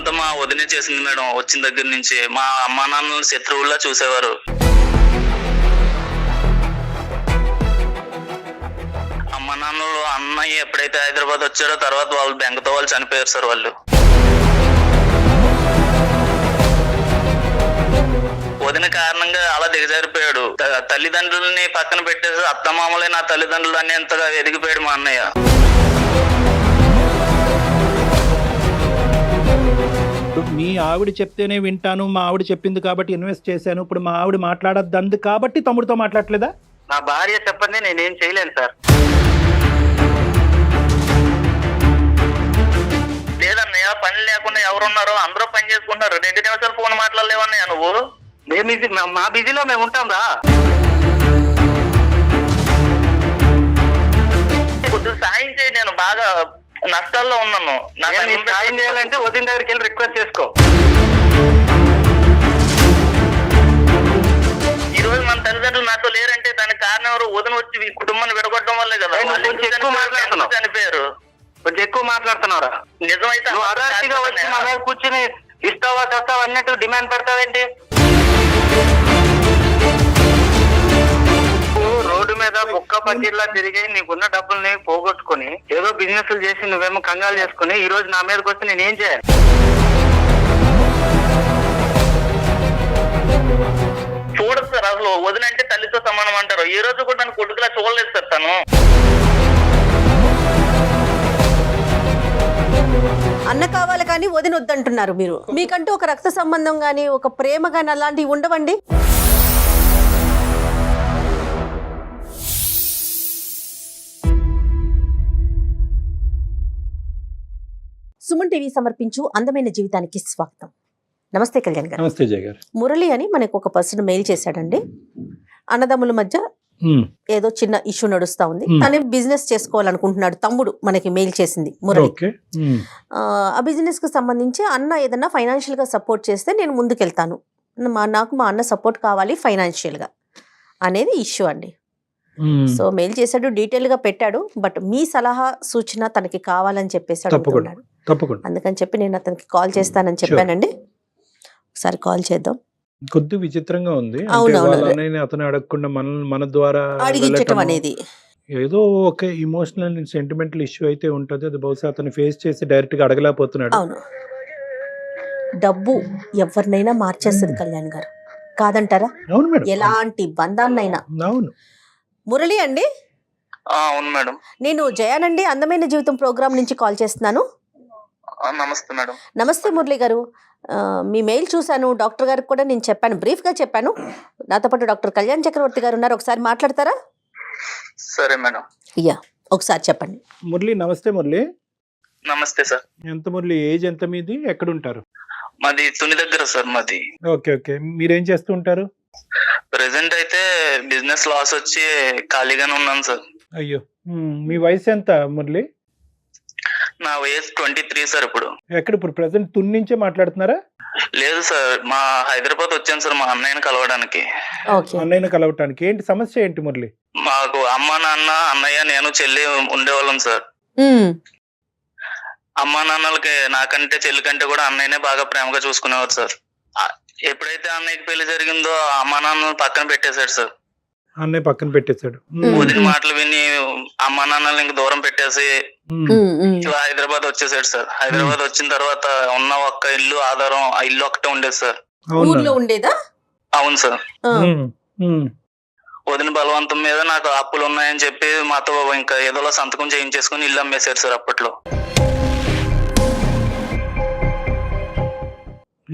అంతా మా వదినే చేసింది మేడం. వచ్చిన దగ్గర నుంచి మా అమ్మా నాన్నలు శత్రువుల్లా చూసేవారు. అమ్మా నాన్నలు అన్నయ్య ఎప్పుడైతే హైదరాబాద్ వచ్చారో తర్వాత వాళ్ళు బెంగతో వాళ్ళు చనిపోయారు సార్. వాళ్ళు వదిన కారణంగా అలా దిగజారిపోయాడు. తల్లిదండ్రుల్ని పక్కన పెట్టేసి అత్తమామలే నా తల్లిదండ్రులు అనేంతగా ఎదిగిపోయాడు మా అన్నయ్య. మీ ఆవిడ చెప్తేనే వింటాను, మా ఆవిడ చెప్పింది కాబట్టి ఇన్వెస్ట్ చేశాను, ఇప్పుడు మా ఆవిడ మాట్లాడద్దు కాబట్టి తమ్ముడితో మాట్లాడలేదా? నా భార్య చెప్పండి నేనేం చేయలేను సార్. లేదన్నయ్య, పని లేకుండా ఎవరున్నారో అందరూ పని చేసుకుంటారు. 2 నిమిషాలు ఫోన్ మాట్లాడలేవన్నయ్య నువ్వు. మా బిజీలో మేము ఉంటాం రా. కొద్దిగా సాయం చేయి, నేను బాగా నష్టాల్లో ఉన్నాను. సాయం చేయాలంటే వదిన దగ్గరికి వెళ్ళి రిక్వెస్ట్ చేసుకో. ఈ రోజు మన తల్లిదండ్రులు నాతో లేరంటే దానికి కారణం ఎవరు? వదిన వచ్చి ఈ కుటుంబాన్ని విడగొట్టడం వల్లే కదా. కొంచెం ఎక్కువ మాట్లాడుతున్నావు. చనిపోయారు. కొంచెం ఎక్కువ మాట్లాడుతున్నారా? నిజమైతే నువ్వు అదార్తిగా వచ్చి మా మీద కూర్చుని ఇస్తావా చస్తావా అన్నట్టు డిమాండ్ పెడతావేంటి? రోడ్డు మీద కుక్క పట్టిల్లా తిరిగి నీకున్న డబ్బుల్ని పోగొట్టుకుని ఏదో బిజినెస్ చేసి నువ్వేమో కంగాలు చేసుకుని ఈ రోజు నా మీదకి వస్తే నేనేం చేయాలి? చూడదు సార్, అసలు వదినంటే తల్లితో సమానం అంటారు. ఈ రోజు కూడా నన్ను కొడుకులా చూడలేదు సార్ తను. అన్న కావాలి కానీ వదిన వద్దంటున్నారు మీరు. మీకంటూ ఒక రక్త సంబంధం గానీ ఒక ప్రేమ గానీ అలాంటివి ఉండవండి? సుమన్ టీవీ సమర్పించు అందమైన జీవితానికి స్వాగతం. నమస్తే కళ్యాణ్ గారు. నమస్తే జయ గారు. మురళి అని మనకు ఒక పర్సన్ మెయిల్ చేశాడండి. అన్నదమ్ముల మధ్య ఏదో చిన్న ఇష్యూ నడుస్తా ఉంది. తను బిజినెస్ చేసుకోవాలనుకుంటున్నాడు. తమ్ముడు మనకి మెయిల్ చేసింది మురళి. ఆ బిజినెస్ కు సంబంధించి అన్న ఏదన్నా ఫైనాన్షియల్ గా సపోర్ట్ చేస్తే నేను ముందుకెళ్తాను, నాకు మా అన్న సపోర్ట్ కావాలి ఫైనాన్షియల్ గా అనేది ఇష్యూ అండి. సో మెయిల్ చేశాడు, డీటెయిల్ గా పెట్టాడు. బట్ మీ సలహా సూచన తనకి కావాలని చెప్పేసి అడుగుతున్నాడు. అందుకని చెప్పి నేను అతనికి కాల్ చేస్తానని చెప్పానండి. ఒకసారి కాల్ చేద్దాం. కొద్ది విచిత్రంగా ఉంది. అతను అడగకుండా మన ద్వారా అడిగించటం అనేది ఏదో ఒక ఇమోషనల్ సెంటిమెంటల్ ఇష్యూ అయితే ఉంటది. అది బహుశా అతను ఫేస్ చేసి డైరెక్ట్ గా అడగలేకపోతున్నాడు. అవును, డబ్బు ఎవరినైనా మార్చేస్తుంది కళ్యాణ్ గారు, కాదంటారా? అవును మేడం, ఎలాంటి బంధాన్నైనా. అవును. మురళి అండి. అవును మేడం. నేను జయానండి, అందమైన జీవితం ప్రోగ్రామ్ నుంచి కాల్ చేస్తున్నాను. నమస్తే మేడం. నమస్తే మురళి గారు. మీ మెయిల్ చూశాను, డాక్టర్ గారికి కూడా నేను చెప్పాను, బ్రీఫ్ గా చెప్పాను. నాతో పాటు డాక్టర్ కళ్యాణ్ చక్రవర్తి గారు ఉన్నారు, ఒకసారి మాట్లాడతారా? సరే మేడం. యా, ఒకసారి చెప్పండి. మురళి నమస్తే. మురళి నమస్తే సార్. ఎంత మురళి, ఏజ్ ఎంత మీది, ఎక్కడ ఉంటారు? మాది తుని దగ్గర సార్. మాది. Okay okay. మీరేం చేస్తూ ఉంటారు? ప్రెసెంట్ అయితే బిజినెస్ లాస్ వచ్చి ఖాళీగానే ఉన్నాను సార్. అయ్యో, మీ వయసు ఎంత మురళి? నా వయసు 23 సార్. ఇప్పుడు ఎక్కడ? ఇప్పుడు ప్రెసెంట్ తుని నుంచే మాట్లాడుతున్నారా? లేదు సార్, మా హైదరాబాద్ వచ్చాను సార్ మా అన్నయ్యని కలవడానికి. అన్నయ్యని కలవటానికి ఏంటి సమస్య ఏంటి మురళి? మాకు అమ్మ నాన్న అన్నయ్య నేను చెల్లి ఉండేవాళ్ళం సార్. అమ్మా నాన్నలకి నాకంటే చెల్లి కంటే కూడా అన్నయ్యనే బాగా ప్రేమగా చూసుకునేవారు సార్. ఎప్పుడైతే అన్నయ్యకి పెళ్లి జరిగిందో అమ్మా నాన్న పక్కన పెట్టేశాడు సార్. అన్నయ్య పక్కన పెట్టేశాడు. వదిన మాటలు విని అమ్మా నాన్నలు ఇంక దూరం పెట్టేసి హైదరాబాద్ వచ్చేసాడు సార్. హైదరాబాద్ వచ్చిన తర్వాత ఉన్న ఒక్క ఇల్లు ఆధారం ఆ ఇల్లు ఒకటే ఉండేది సార్. ఊర్లో ఉండేదా? అవును సార్. వదిన బలవంతం మీద నాకు అప్పులు ఉన్నాయని చెప్పి మాతో ఇంకా ఏదోలా సంతకం చేయించేసుకుని ఇల్లు అమ్మేశారు సార్. అప్పట్లో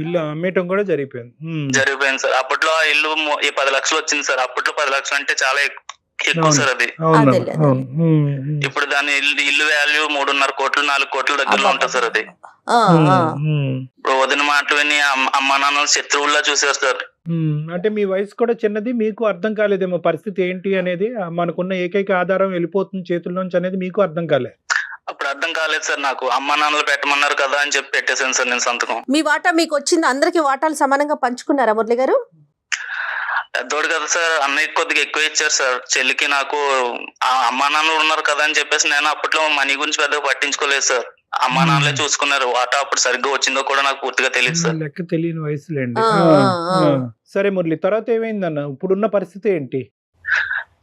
ఇల్లు అమ్మేయటం కూడా జరిగిపోయింది సార్. అప్పట్లో ఆ ఇల్లు 10 లక్షలు వచ్చింది సార్. అప్పట్లో 10 లక్షలు అంటే చాలా ఎక్కువ సార్ అది. ఇప్పుడు దాని ఇల్లు వాల్యూ 3.5 కోట్లు 4 కోట్ల దగ్గరలో ఉంటుంది సార్ అది. ఇప్పుడు వదిన మాటలు విని అమ్మా నాన్న శత్రువుల్లా చూసారు సార్. అంటే మీ వయసు కూడా చిన్నది, మీకు అర్థం కాలేదేమో పరిస్థితి ఏంటి అనేది. మనకున్న ఏకైక ఆధారం వెళ్ళిపోతుంది చేతుల్లోంచి అనేది మీకు అర్థం కాలేదు. అప్పుడు అర్థం కాలేదు సార్ నాకు. అమ్మా నాన్నలు పెట్టమన్నారు కదా అని చెప్పి పెట్టేశాను సార్ నేను సంతకం. మీ వాటా మీకు వచ్చింది, అందరికి వాటాలు సమానంగా పంచుకున్నారా మురళి గారు? పెద్దోడు కదా సార్, అన్నయ్య కొద్దిగా ఎక్కువ ఇచ్చారు సార్. చెల్లికి నాకు అమ్మా నాన్నలు ఉన్నారు కదా అని చెప్పేసి నేను అప్పట్లో మనీ గురించి పెద్దగా పట్టించుకోలేదు సార్. అమ్మా నాన్నలే చూసుకున్నారు. వాటా అప్పుడు సరిగ్గా వచ్చిందో కూడా నాకు పూర్తిగా తెలియదు సార్. లెక్క తెలియని వయసులేండి. ఆ, ఆ. సరే మురళి, తర్వాత ఏమైందన్న? ఇప్పుడున్న పరిస్థితి ఏంటి?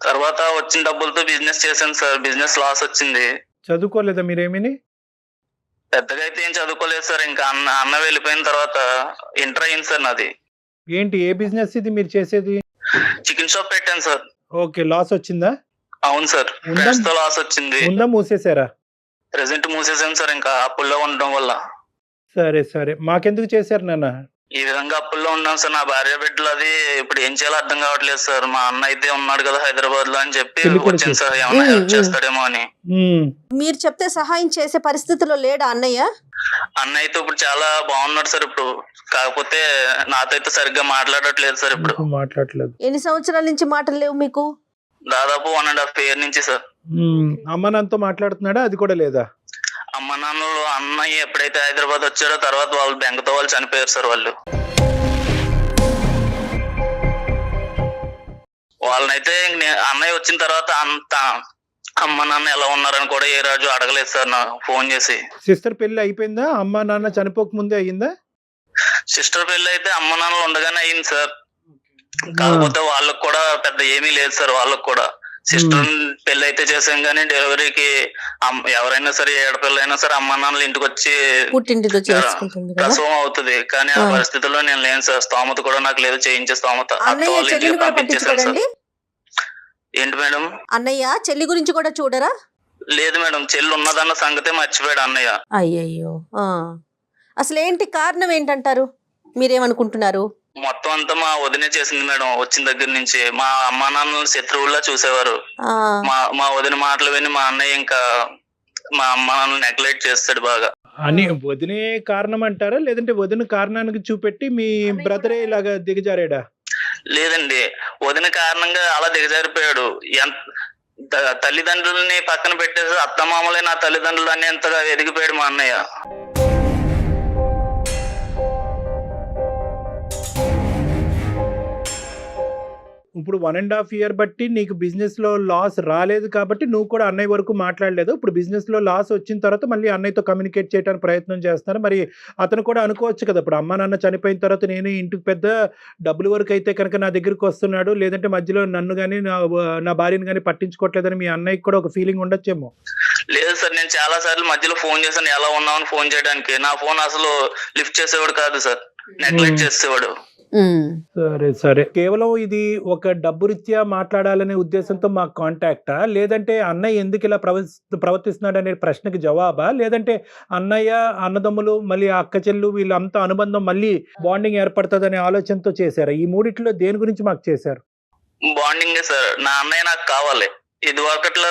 తర్వాత వచ్చిన డబ్బులతో బిజినెస్ చేశాను సార్. బిజినెస్ లాస్ వచ్చింది. చదువుకోలేదా మీరేమీ? పెద్దగా అయితే ఏం చదువుకోలేదు సార్. ఇంకా అన్న వెళ్ళిపోయిన తర్వాత ఇంటర్ అయింది సార్ నాది. ఏంటి, ఏ బిజినెస్ ఇది మీరు చేసేది? చికెన్ షాప్ పెట్టాను సార్. ఓకే, లాస్ వచ్చిందా? అవును సార్, ఉందా? ఫ్రెండ్స్ తో లాస్ వచ్చింది. ఉందా, మూసేశారా? ప్రెసెంట్ మూసేసాను సార్, ఇంకా అప్పుల్లో ఉండడం వల్ల. సరే సరే, మాకెందుకు చేశారు నాన్న? ఈ విధంగా అప్పుల్లో ఉన్నాం సార్. నా భార్య బిడ్డలు అది ఇప్పుడు ఏం చేయాలో అర్థం కావట్లేదు సార్. మా అన్న అయితే ఉన్నాడు కదా హైదరాబాద్ లో అని చెప్పి పెళ్లి కూడా వచ్చాను సార్, ఏమన్నా హెల్ప్ చేస్తాడేమో అని. మీరు చెప్తే సహాయం చేసే పరిస్థితిలో లేడా అన్నయ్య? అన్న అయితే ఇప్పుడు చాలా బాగున్నాడు సార్ ఇప్పుడు. కాకపోతే నాతో అయితే సరిగ్గా మాట్లాడట్లేదు సార్ ఇప్పుడు. మాట్లాడలేదు. ఎన్ని సంవత్సరాల నుంచి మాటలు లేవు మీకు? దాదాపు 1.5 years నుంచి సార్. అమ్మ నాన్నతో మాట్లాడుతున్నాడా? అది కూడా లేదా? అమ్మ నాన్నలు అన్నయ్య ఎప్పుడైతే హైదరాబాద్ వచ్చాడో తర్వాత వాళ్ళు బెంగతో వాళ్ళు చనిపోయారు సార్. వాళ్ళనైతే అన్నయ్య వచ్చిన తర్వాత అంత అమ్మ నాన్న ఎలా ఉన్నారని కూడా ఏ రోజు అడగలేదు సార్ నా ఫోన్ చేసి. సిస్టర్ పెళ్లి అయిపోయిందా? అమ్మ నాన్న చనిపోక ముందే అయ్యిందా? సిస్టర్ పెళ్లి అయితే అమ్మ నాన్నలు ఉండగానే అయింది సార్. కాకపోతే వాళ్ళకి కూడా పెద్ద ఏమీ లేదు సార్. వాళ్ళకి కూడా సిస్టర్ పెళ్లి అయితే చేసాం కానీ డెలివరీకి ఎవరైనా సరే ఏడపిల్లైనా సరే అమ్మ నాన్నలు ఇంటికి వచ్చి పుట్టింటితో చేసుకుంటుంది కదా. ప్రసవం అవుతుంది. కానీ ఆ పరిస్థితుల్లో నేను లేను సార్. స్తోమత కూడా నాకు లేదు చేయించే స్తోమత. అన్నయ్య చెల్లిని కూడా పట్టించుకోడండి? ఏంటి మేడం? అన్నయ్య చెల్లి గురించి కూడా చూడరా? లేదు మేడం, చెల్లి ఉన్నదన్న సంగతే మర్చిపోయాడు అన్నయ్య. అయ్యయ్యో, అసలు ఏంటి కారణం ఏంటంటారు? మీరేమనుకుంటున్నారు? మొత్తం అంతా మా వదినే చేసింది మేడం. వచ్చిన దగ్గర నుంచి మా అమ్మా నాన్నలు శత్రువుల్లా చూసేవారు. మా వదిన మాటలు విని మా అన్నయ్య ఇంకా మా అమ్మా నాన్నలు నెగ్లెక్ట్ చేస్తాడు బాగా అని. వదినే కారణం అంటారా, లేదంటే వదిన కారణానికి చూపెట్టి మీ బ్రదరే ఇలాగా దిగజారాడా? లేదండి, వదిన కారణంగా అలా దిగజారిపోయాడు. తల్లిదండ్రుల్ని పక్కన పెట్టేసి అత్తమామలే నా తల్లిదండ్రులు అని ఎంతగా ఎదిగిపోయాడు మా అన్నయ్య. ఇప్పుడు 1.5 years బట్టి నీకు బిజినెస్ లో లాస్ రాలేదు కాబట్టి నువ్వు కూడా అన్నయ్య వరకు మాట్లాడలేదు. ఇప్పుడు బిజినెస్ లో లాస్ వచ్చిన తర్వాత మళ్ళీ అన్నయ్యతో కమ్యూనికేట్ చేయడానికి ప్రయత్నం చేస్తున్నారు. మరి అతను కూడా అనుకోవచ్చు కదా, ఇప్పుడు అమ్మ నాన్న చనిపోయిన తర్వాత నేను ఇంటికి పెద్ద డబ్బుల వరకు అయితే కనుక నా దగ్గరికి వస్తున్నాడు, లేదంటే మధ్యలో నన్ను కానీ నా భార్యను కానీ పట్టించుకోవట్లేదని మీ అన్నయ్యకి కూడా ఒక ఫీలింగ్ ఉండొచ్చేమో. లేదు సార్, నేను చాలా సార్లు మధ్యలో ఫోన్ చేశాను ఎలా ఉన్నామని ఫోన్ చేయడానికి. నా ఫోన్ అసలు లిఫ్ట్ చేసేవాడు కాదు సార్, నెగ్లెక్ట్ చేసేవాడు. సరే సరే, కేవలం ఇది ఒక డబ్బు రీత్యా మాట్లాడాలనే ఉద్దేశంతో మాకు కాంటాక్టా, లేదంటే అన్నయ్య ఎందుకు ఇలా ప్రవర్తిస్తున్నాడు అనే ప్రశ్నకి జవాబా, లేదంటే అన్నయ్య అన్నదమ్ములు మళ్ళీ అక్క చెల్లు వీళ్ళంతా అనుబంధం మళ్ళీ బాండింగ్ ఏర్పడుతుంది అనే ఆలోచనతో చేశారా? ఈ మూడిట్లో దేని గురించి మాకు చేశారు? బాండింగే సార్. నా అన్నయ్య నాకు కావాలి. ఇది ఒకట్లో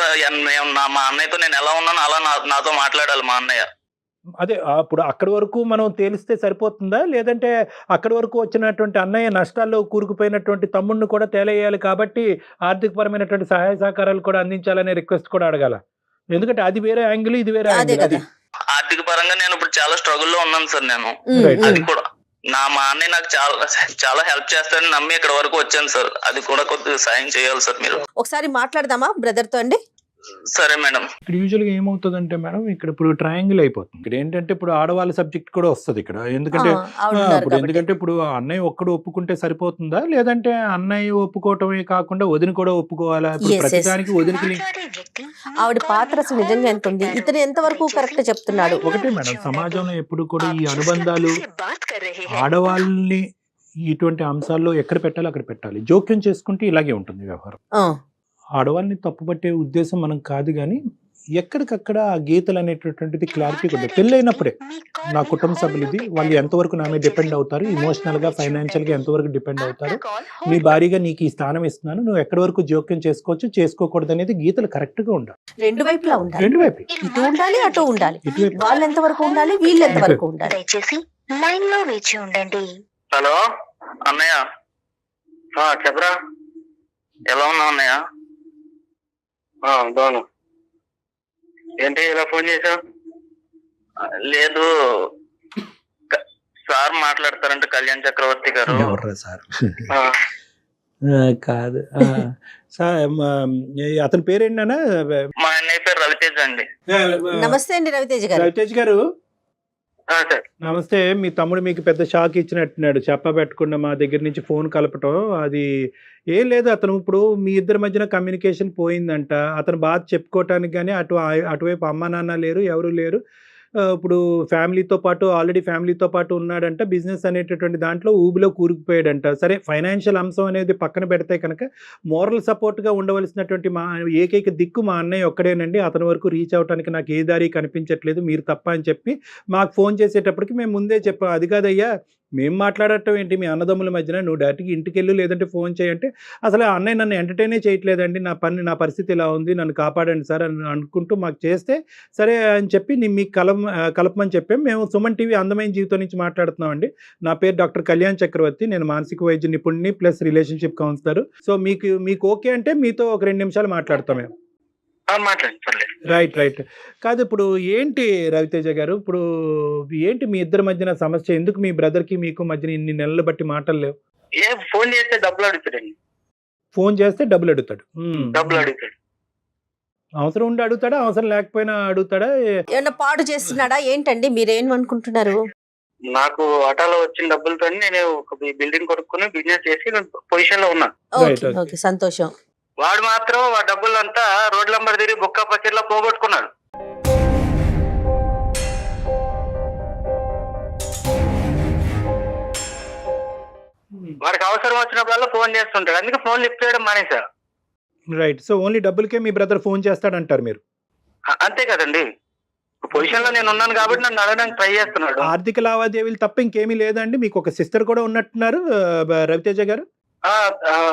మా అన్నయ్యతో నేను ఎలా ఉన్నానో అలా నాతో మాట్లాడాలి మా అన్నయ్య. అదే, అప్పుడు అక్కడి వరకు మనం తేలిస్తే సరిపోతుందా, లేదంటే అక్కడి వరకు వచ్చినటువంటి అన్నయ్య నష్టాల్లో కూరుకుపోయినటువంటి తమ్ముడిని కూడా తేలేయాలి కాబట్టి ఆర్థికపరమైనటువంటి సహాయ సహకారాలు కూడా అందించాలనే రిక్వెస్ట్ కూడా అడగాల? ఎందుకంటే అది వేరే యాంగిల్, ఇది వేరే యాంగిల్. అది ఆర్థిక పరంగా నేను ఇప్పుడు చాలా స్ట్రగుల్ లో ఉన్నాను సార్. నేను అది కూడా మా అన్నయ్య నాకు చాలా హెల్ప్ చేస్తారని నమ్మి ఇక్కడ వరకు వచ్చాను సార్. అది కూడా కొద్దిగా సాయం చేయాలి సార్ మీరు. ఒకసారి మాట్లాడదామా బ్రదర్ తో అండి? సరే మేడం. ఇక్కడ యూజువల్గా ఏమవుతుందంటే మేడం, ఇక్కడ ఇప్పుడు ట్రయాంగిల్ అయిపోతుంది. ఇక్కడ ఏంటంటే ఇప్పుడు ఆడవాళ్ళ సబ్జెక్ట్ కూడా వస్తుంది ఇక్కడ. ఎందుకంటే ఇప్పుడు అన్నయ్య ఒక్కడు ఒప్పుకుంటే సరిపోతుందా, లేదంటే అన్నయ్య ఒప్పుకోవటమే కాకుండా వదిన కూడా ఒప్పుకోవాలా? ఇప్పుడు ప్రతిదానికి వదినకి ఆవిడ పాత్ర అసలు నిజంగా ఎంత ఉంది, ఇతను ఎంత వరకు కరెక్ట్ చెప్తున్నాడు? ఒకటే మేడం, సమాజంలో ఎప్పుడు కూడా ఈ అనుబంధాలు ఆడవాళ్ళని ఇటువంటి అంశాల్లో ఎక్కడ పెట్టాలో అక్కడ పెట్టాలి. జోక్యం చేసుకుంటే ఇలాగే ఉంటుంది వ్యవహారం. ఆడవాళ్ళని తప్పుపట్టే ఉద్దేశం మనం కాదు, కానీ ఎక్కడికక్కడ ఆ గీతలు అనేటటువంటిది క్లారిటీ ఉంది. పెళ్ళైనప్పుడే నా కుటుంబ సభ్యులు ఇది, వాళ్ళు ఎంతవరకు నా మీద డిపెండ్ అవుతారు, ఇమోషనల్ గా ఫైనాన్షియల్ గా ఎంతవరకు డిపెండ్ అవుతారు, నీ భారీగా నీకు ఈ స్థానం ఇస్తున్నాను, నువ్వు ఎక్కడి వరకు జోక్యం చేసుకోవచ్చు చేసుకోకూడదు అనేది గీతలు కరెక్ట్ గా ఉండాలి. రెండు వైపులా ఉండాలి. రెండు వైపు ఇటు ఉండాలి అటు ఉండాలి. వాళ్ళు ఎంత వరకు ఉండాలి, వీళ్ళు ఎంత వరకు ఉండాలి. దయచేసి లైన్ లో వేచి ఉండండి. హలో అన్నయ్య. చెప్పరా, ఎలా ఉన్నావు అన్నయ్య? బాను. ఏంటి ఇలా ఫోన్ చేసావు? లేదు, సార్ మాట్లాడతారంటే కళ్యాణ్ చక్రవర్తి గారు. ఎవర్రా సార్? కాదు, అతని పేరేంటన్నా? మా ఆయన అన్నయ్య పేరు రవితేజ్ అండి. నమస్తే అండి రవితేజ్ గారు. రవితేజ్ గారు సార్ నమస్తే. మీ తమ్ముడు మీకు పెద్ద షాక్ ఇచ్చినట్టున్నాడు, చెప్పబెట్టకుండా మా దగ్గర నుంచి ఫోన్ కలపటం. అది ఏం లేదు, అతను ఇప్పుడు మీ ఇద్దరి మధ్యన కమ్యూనికేషన్ పోయిందంట. అతను బాధ చెప్పుకోవటానికి కానీ అటువైపు అమ్మ నాన్న లేరు, ఎవరు లేరు. ఇప్పుడు ఫ్యామిలీతో పాటు ఆల్రెడీ ఫ్యామిలీతో పాటు ఉన్నాడంట. బిజినెస్ అనేటటువంటి దాంట్లో ఊబిలో కూరుకుపోయాడంట. సరే, ఫైనాన్షియల్ అంశం అనేది పక్కన పెడితే కనుక మోరల్ సపోర్ట్గా ఉండవలసినటువంటి మా ఏకైక దిక్కు మా అన్నయ్య ఒక్కడేనండి. అతని వరకు రీచ్ అవడానికి నాకు ఏ దారి కనిపించట్లేదు, మీరు తప్ప అని చెప్పి మాకు ఫోన్ చేసేటప్పటికి మేము ముందే చెప్పాం. అది కాదయ్యా, మేము మాట్లాడటం ఏంటి మీ అన్నదమ్ముల మధ్యన, నువ్వు డైరెక్ట్గా ఇంటికి వెళ్ళు లేదంటే ఫోన్ చేయంటే అసలు ఆ అన్నయ్య నన్ను ఎంటర్టైనే చేయట్లేదండి, నా పరిస్థితి ఇలా ఉంది, నన్ను కాపాడండి సార్ అని అనుకుంటూ మాకు చేస్తే సరే అని చెప్పి మీకు కలపమని చెప్పాం. మేము సుమన్ టీవీ అందమైన జీవితం నుంచి మాట్లాడుతున్నాం అండి. నా పేరు డాక్టర్ కళ్యాణ్ చక్రవర్తి, నేను మానసిక వైద్య నిపుణుని ప్లస్ రిలేషన్షిప్ కౌన్సిలర్. సో మీకు ఓకే అంటే మీతో ఒక 2 నిమిషాలు మాట్లాడతాం మేము. మాట్లాడండి. రైట్. కాదు, ఇప్పుడు ఏంటి రవితేజ గారు, ఇప్పుడు ఏంటి మీ ఇద్దరి మధ్యన సమస్య? ఎందుకు మీ బ్రదర్కి మీకు మధ్యన ఇన్ని నెలలు బట్టి మాటలు లేవు? ఫోన్ చేస్తే డబ్బులు అడుగుతాడండి. ఫోన్ చేస్తే డబ్బులు అడుగుతాడు. అవసరం ఉండి అడుగుతాడా, అవసరం లేకపోయినా అడుగుతాడా? ఏమన్నా పాడు చేస్తున్నాడా ఏంటండి, మీరేమనుకుంటున్నారు? నాకు ఆటోలో వచ్చిన డబ్బులతో నేను ఒక బిల్డింగ్ కొనుక్కుని బిజినెస్ చేసి పొజిషన్ లో ఉన్నా. ఓకే, సంతోషం. వాడు మాత్రం ఆ డబ్బులంతా రోడ్ల నంబర్ తిరిగి బొక్క పచ్చడిలో పోగొట్టుకున్నాడు. వాడికి అవసరం వచ్చినప్పుడల్లా ఫోన్ చేస్తుంటాడు, అందుకే ఫోన్ లిఫ్ట్ చేయడం మానేసా. రైట్. సో ఓన్లీ డబ్బులకే మీ బ్రదర్ ఫోన్ చేస్తాడంటారు మీరు? అంతే కదండి, పొజిషన్ లో నేను ఉన్నాను కాబట్టి నన్ను అడగడానికి ట్రై చేస్తున్నాడు. ఆర్థిక లావాదేవీలు తప్ప ఇంకేమీ లేదండి? మీకు ఒక సిస్టర్ కూడా ఉన్నట్టున్నారు రవితేజ గారు?